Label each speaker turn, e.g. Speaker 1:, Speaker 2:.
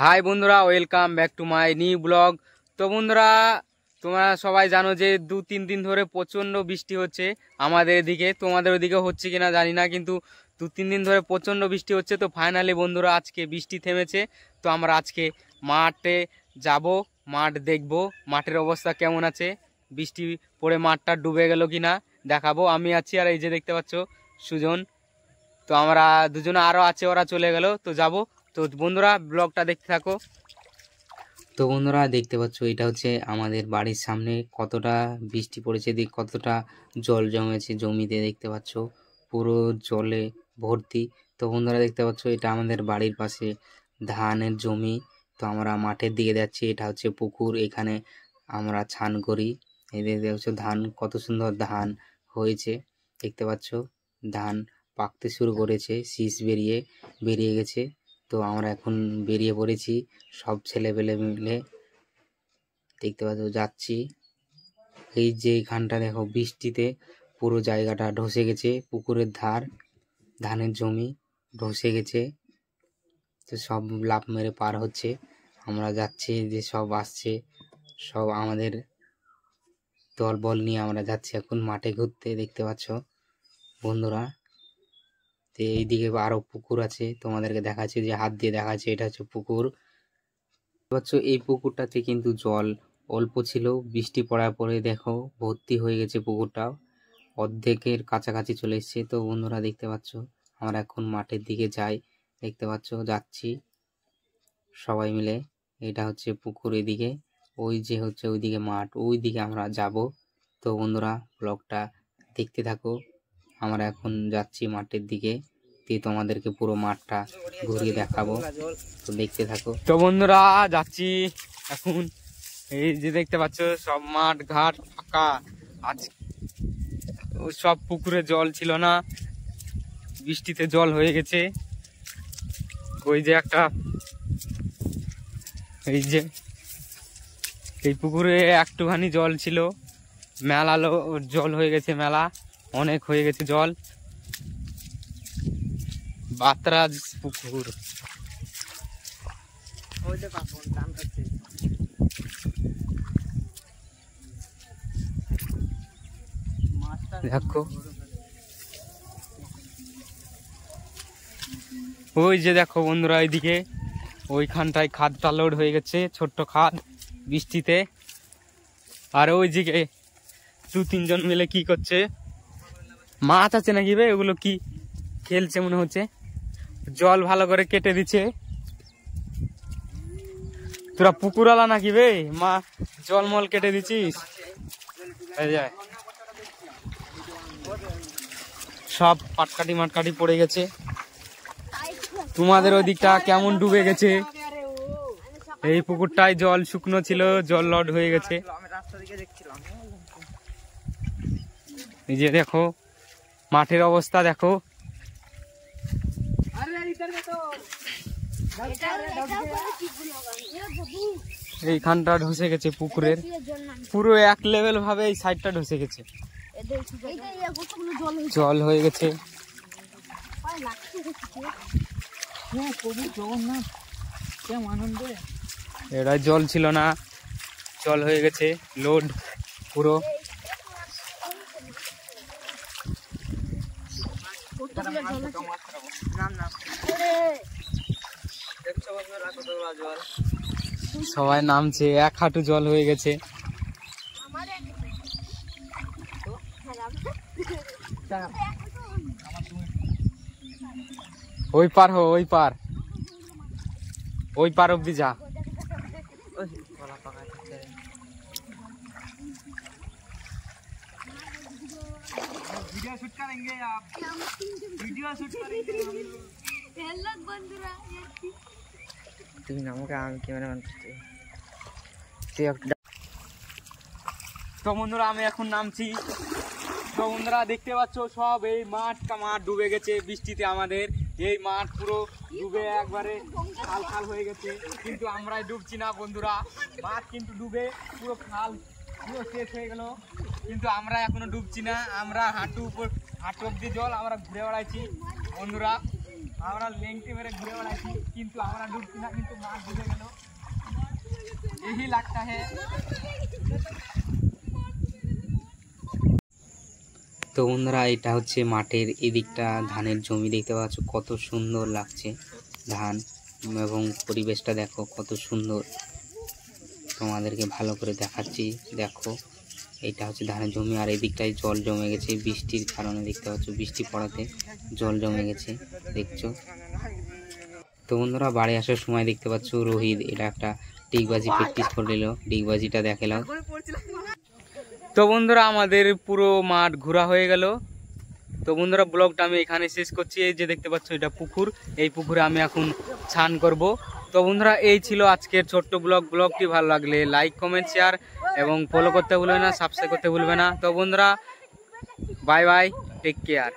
Speaker 1: High বন্ধুরা, welcome back to my new blog. তো বন্ধুরা, তোমরা সবাই জানো যে 2-3 দিন ধরে প্রচণ্ড বৃষ্টি হচ্ছে আমাদের এদিকে। তোমাদের ওদিকে হচ্ছে কিনা জানি না, কিন্তু 2-3 দিন ধরে প্রচণ্ড বৃষ্টি হচ্ছে। তো ফাইনালি বন্ধুরা আজকে বৃষ্টি থেমেছে। তো আমরা আজকে মাঠে যাব, মাঠ দেখব, মাঠের অবস্থা কেমন আছে, বৃষ্টি পড়ে মাঠটা ডুবে গেল কিনা দেখাবো। আমি আছি, আর এই যে দেখতে পাচ্ছ সুজন। তো আমরা দুজনে আরও আছে, ওরা চলে গেল। তো যাব। তো বন্ধুরা ব্লগটা দেখতে থাকো। তো বন্ধুরা দেখতে পাচ্ছ, এটা হচ্ছে আমাদের বাড়ির সামনে কতটা বৃষ্টি পড়েছে, কতটা জল জমেছে জমিতে, দেখতে পাচ্ছ পুরো জলে ভর্তি। তো বন্ধুরা দেখতে পাচ্ছ, এটা আমাদের বাড়ির পাশে ধানের জমি। তো আমরা মাঠের দিকে যাচ্ছি, এটা হচ্ছে পুকুর, এখানে আমরা ছান করি। এই দেখতে পাচ্ছ ধান, কত সুন্দর ধান হয়েছে দেখতে পাচ্ছ। ধান পাকতে শুরু করেছে, শীষ বেরিয়ে গেছে। তো আমরা এখন বেরিয়ে পড়েছি সব ছেলেপেলে মিলে, দেখতে পাচ্ছ যাচ্ছি। এই যে এখানটা দেখো, বৃষ্টিতে পুরো জায়গাটা ধসে গেছে, পুকুরের ধার, ধানের জমি ধসে গেছে। তো সব লাফ মেরে পার হচ্ছে, আমরা যাচ্ছি, যে সব আসছে, সব আমাদের দল বল নিয়ে আমরা যাচ্ছি এখন মাঠে ঘুরতে, দেখতে পাচ্ছ বন্ধুরা। তো এইদিকে আরো পুকুর আছে, তোমাদেরকে দেখাচ্ছি, যে হাত দিয়ে দেখাচ্ছি, এটা হচ্ছে পুকুর। এই পুকুরটাতে কিন্তু জল অল্প ছিল, বৃষ্টি পড়ার পরে দেখো ভর্তি হয়ে গেছে পুকুরটাও, অর্ধেকের কাছাকাছি চলে এসছে। তো বন্ধুরা দেখতে পাচ্ছ, আমরা এখন মাঠের দিকে যাই, দেখতে পাচ্ছ যাচ্ছি সবাই মিলে। এটা হচ্ছে পুকুর, এদিকে ওই যে হচ্ছে ওইদিকে মাঠ, ওইদিকে আমরা যাব। তো বন্ধুরা ব্লগটা দেখতে থাকো, আমরা এখন যাচ্ছি মাঠের দিকে, তোমাদেরকে পুরো মাঠটা ঘুরিয়ে দেখাবো, তো দেখতে থাকো। তো বন্ধুরা যাচ্ছি এখন, এই যে দেখতে পাচ্ছ সব মাঠ ঘাট ফাঁকা। আজ সব পুকুরে জল ছিল না, বৃষ্টিতে জল হয়ে গেছে। ওই যে একটা, এই পুকুরে একটুখানি জল ছিল, মেলা জল হয়ে গেছে, মেলা অনেক হয়ে গেছে জল। বাতরাজ পুকুর, দেখো ওই যে দেখো বন্ধুরা, এইদিকে ওইখানটায় খাদটা লোড হয়ে গেছে, ছোট্ট খাদ বৃষ্টিতে। আর ওই দিকে 2-3 জন মিলে কি করছে, মাছ আছে নাকি বে, ওগুলো কি খেলছে মনে হচ্ছে, জল ভালো করে কেটে দিচ্ছে। তোরা পুকুরওয়ালা নাকি বে, মা জল মল কেটে দিচ্ছিস? সব পাটকাটি মাটকাটি পড়ে গেছে। তোমাদের ওই দিকটা কেমন ডুবে গেছে? এই পুকুরটায় জল শুকনো ছিল, জল লড হয়ে গেছে। এই যে দেখো মাঠের অবস্থা দেখো, এইখানটা ধসে গেছে পুকুরের, পুরো এক লেভেল ভাবে এই সাইডটা ধসে গেছে, জল হয়ে গেছে। এটা জল ছিল না, জল হয়ে গেছে, লোড পুরো। সবাই নামছে, 1 হাঁটু জল হয়ে গেছে। ওই পার হো, ওই পার অব্দি যা। তো বন্ধুরা আমি এখন নামছি। তো বন্ধুরা দেখতে পাচ্ছ সব এই মাঠ ডুবে গেছে বৃষ্টিতে, আমাদের এই মাঠ পুরো ডুবে একবারে খাল খাল হয়ে গেছে, কিন্তু আমরাই ডুবছি না বন্ধুরা। মাঠ কিন্তু ডুবে পুরো খাল পুরো শেষ হয়ে গেল, কিন্তু আমরা এখনো ডুবছি না। আমরা হাঁটু অব্দি জল, আমরা ঘুরে বেড়াইছি বন্ধুরা। আমরা লেংটি মেরে ঘুরে বেড়াচ্ছি, কিন্তু আমরা ডুবছি না, কিন্তু মাছ ডুবে গেল। यही लगता है। তো বন্ধুরা এটা হচ্ছে মাঠের এদিকটা ধানের জমি, দেখতে পাচ্ছ কত সুন্দর লাগছে ধান, এবং পরিবেশটা দেখো কত সুন্দর। তোমাদেরকে ভালো করে দেখাচ্ছি, দেখো এটা হচ্ছে ধানের জমি, আর এদিকটায় জল জমে গেছে বৃষ্টির কারণে, দেখতে পাচ্ছ বৃষ্টি পড়াতে জল জমে গেছে দেখছো। তো বন্ধুরা বাড়ি আসার সময় দেখতে পাচ্ছ রোহিত এটা একটা ডিগবাজি প্র্যাকটিস করে নিল, ডিগবাজিটা দেখালাম। তো বন্ধুরা আমাদের পুরো মাঠ ঘোরা হয়ে গেল। তো বন্ধুরা ব্লগটা আমি এখানে শেষ করছি। এই যে দেখতে পাচ্ছ এটা পুকুর, এই পুকুরে আমি এখন স্নান করব। তো বন্ধুরা এই ছিল আজকের ছোট্ট ব্লগটি ভালো লাগলে লাইক কমেন্ট শেয়ার এবং ফলো করতে ভুলবে না, সাবস্ক্রাইব করতে ভুলবে না। তো বন্ধুরা বাই বাই, টেক কেয়ার।